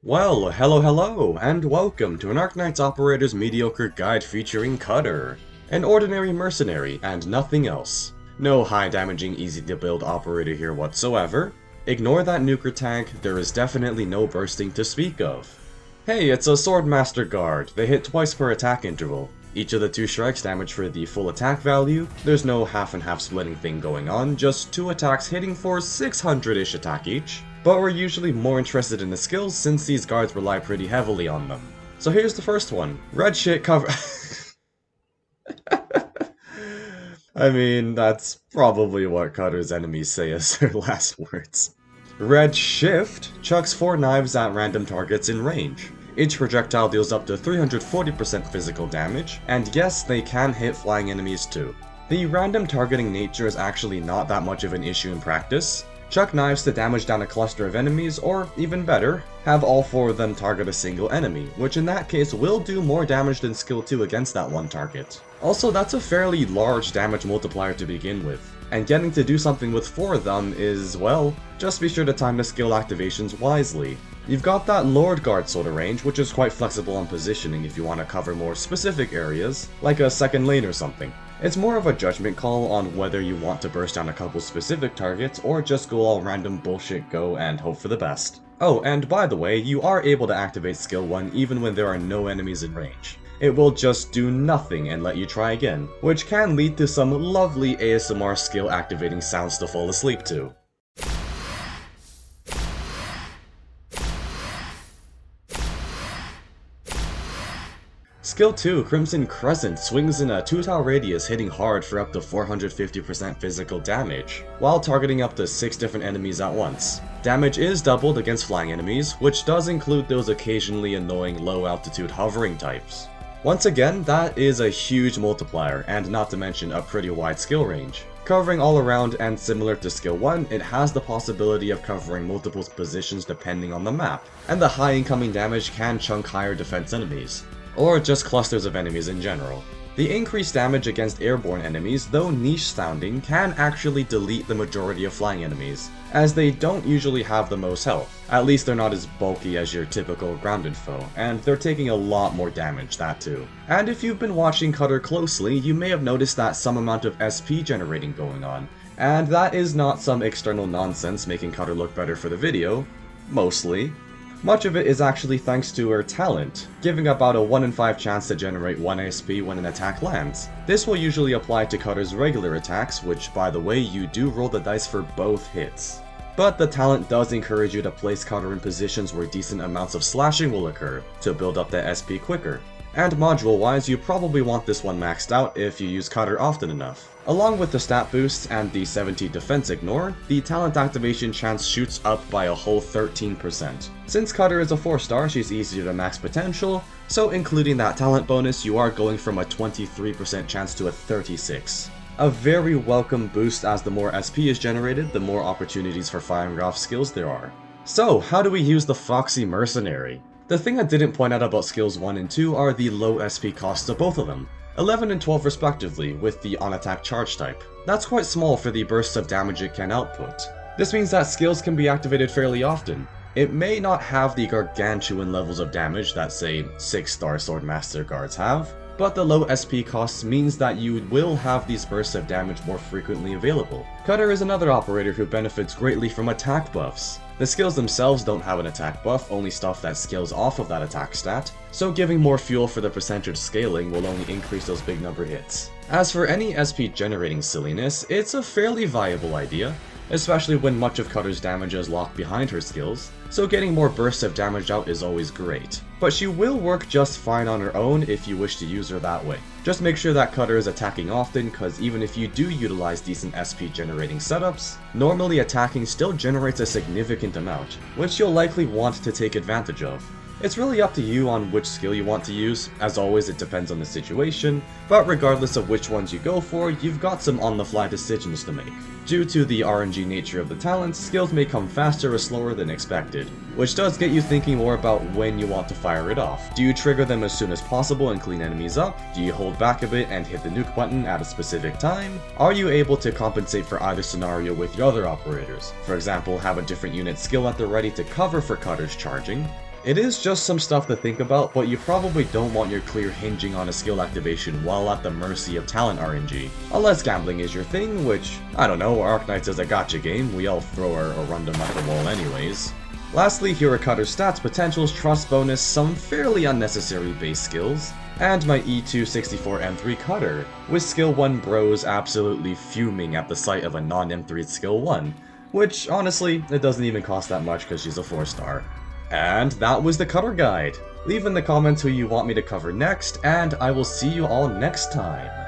Well, hello, and welcome to an Arknights Operator's Mediocre guide featuring Cutter, an ordinary mercenary and nothing else. No high damaging, easy to build operator here whatsoever. Ignore that nuker tag, there is definitely no bursting to speak of. Hey, it's a Swordmaster guard, they hit twice per attack interval. Each of the two strikes damage for the full attack value, there's no half and half splitting thing going on, just two attacks hitting for 600-ish attack each. But we're usually more interested in the skills since these guards rely pretty heavily on them. So here's the first one. Red shit cover... I mean, that's probably what Cutter's enemies say as their last words. Red Shift chucks 4 knives at random targets in range. Each projectile deals up to 340% physical damage, and yes, they can hit flying enemies too. The random targeting nature is actually not that much of an issue in practice. Chuck knives to damage down a cluster of enemies, or even better, have all 4 of them target a single enemy, which in that case will do more damage than skill 2 against that one target. Also, that's a fairly large damage multiplier to begin with, and getting to do something with 4 of them is, well, just be sure to time the skill activations wisely. You've got that Lord Guard sort of range, which is quite flexible on positioning if you want to cover more specific areas, like a second lane or something. It's more of a judgment call on whether you want to burst down a couple specific targets or just go all random bullshit go and hope for the best. Oh, and by the way, you are able to activate skill 1 even when there are no enemies in range. It will just do nothing and let you try again, which can lead to some lovely ASMR skill activating sounds to fall asleep to. Skill 2, Crimson Cresent, swings in a 2-tile radius hitting hard for up to 450% physical damage, while targeting up to 6 different enemies at once. Damage is doubled against flying enemies, which does include those occasionally annoying low-altitude hovering types. Once again, that is a huge multiplier, and not to mention a pretty wide skill range. Covering all around and similar to skill 1, it has the possibility of covering multiple positions depending on the map, and the high incoming damage can chunk higher defense enemies, or just clusters of enemies in general. The increased damage against airborne enemies, though niche sounding, can actually delete the majority of flying enemies, as they don't usually have the most health. At least they're not as bulky as your typical grounded foe, and they're taking a lot more damage, that too. And if you've been watching Cutter closely, you may have noticed that some amount of SP generating going on, and that is not some external nonsense making Cutter look better for the video, mostly. Much of it is actually thanks to her talent, giving about a 1 in 5 chance to generate 1 SP when an attack lands. This will usually apply to Cutter's regular attacks, which by the way you do roll the dice for both hits. But the talent does encourage you to place Cutter in positions where decent amounts of slashing will occur, to build up that SP quicker. And module wise, you probably want this one maxed out if you use Cutter often enough. Along with the stat boost and the 70 defense ignore, the talent activation chance shoots up by a whole 13%. Since Cutter is a 4-star, she's easier to max potential, so including that talent bonus, you are going from a 23% chance to a 36%. A very welcome boost, as the more SP is generated, the more opportunities for firing off skills there are. So, how do we use the Foxy Mercenary? The thing I didn't point out about skills 1 and 2 are the low SP costs of both of them. 11 and 12 respectively, with the on-attack charge type. That's quite small for the bursts of damage it can output. This means that skills can be activated fairly often. It may not have the gargantuan levels of damage that say 6-star Swordmaster guards have, but the low SP costs means that you will have these bursts of damage more frequently available. Cutter is another operator who benefits greatly from attack buffs. The skills themselves don't have an attack buff, only stuff that scales off of that attack stat, so giving more fuel for the percentage scaling will only increase those big number hits. As for any SP generating silliness, it's a fairly viable idea, especially when much of Cutter's damage is locked behind her skills, so getting more bursts of damage out is always great. But she will work just fine on her own if you wish to use her that way. Just make sure that Cutter is attacking often, cause even if you do utilize decent SP generating setups, normally attacking still generates a significant amount, which you'll likely want to take advantage of. It's really up to you on which skill you want to use. As always, it depends on the situation, but regardless of which ones you go for, you've got some on-the-fly decisions to make. Due to the RNG nature of the talents, skills may come faster or slower than expected, which does get you thinking more about when you want to fire it off. Do you trigger them as soon as possible and clean enemies up? Do you hold back a bit and hit the nuke button at a specific time? Are you able to compensate for either scenario with your other operators? For example, have a different unit skill at the ready to cover for Cutter's charging? It is just some stuff to think about, but you probably don't want your clear hinging on a skill activation while at the mercy of talent RNG. Unless gambling is your thing, which, I don't know, Arknights is a gacha game, we all throw our random at the wall anyways. Lastly, here are Cutter's stats, potentials, trust bonus, some fairly unnecessary base skills, and my E2 64M3 Cutter, with skill 1 bros absolutely fuming at the sight of a non-M3 skill 1, which honestly, it doesn't even cost that much because she's a 4-star. And that was the Cutter Guide. Leave in the comments who you want me to cover next, and I will see you all next time.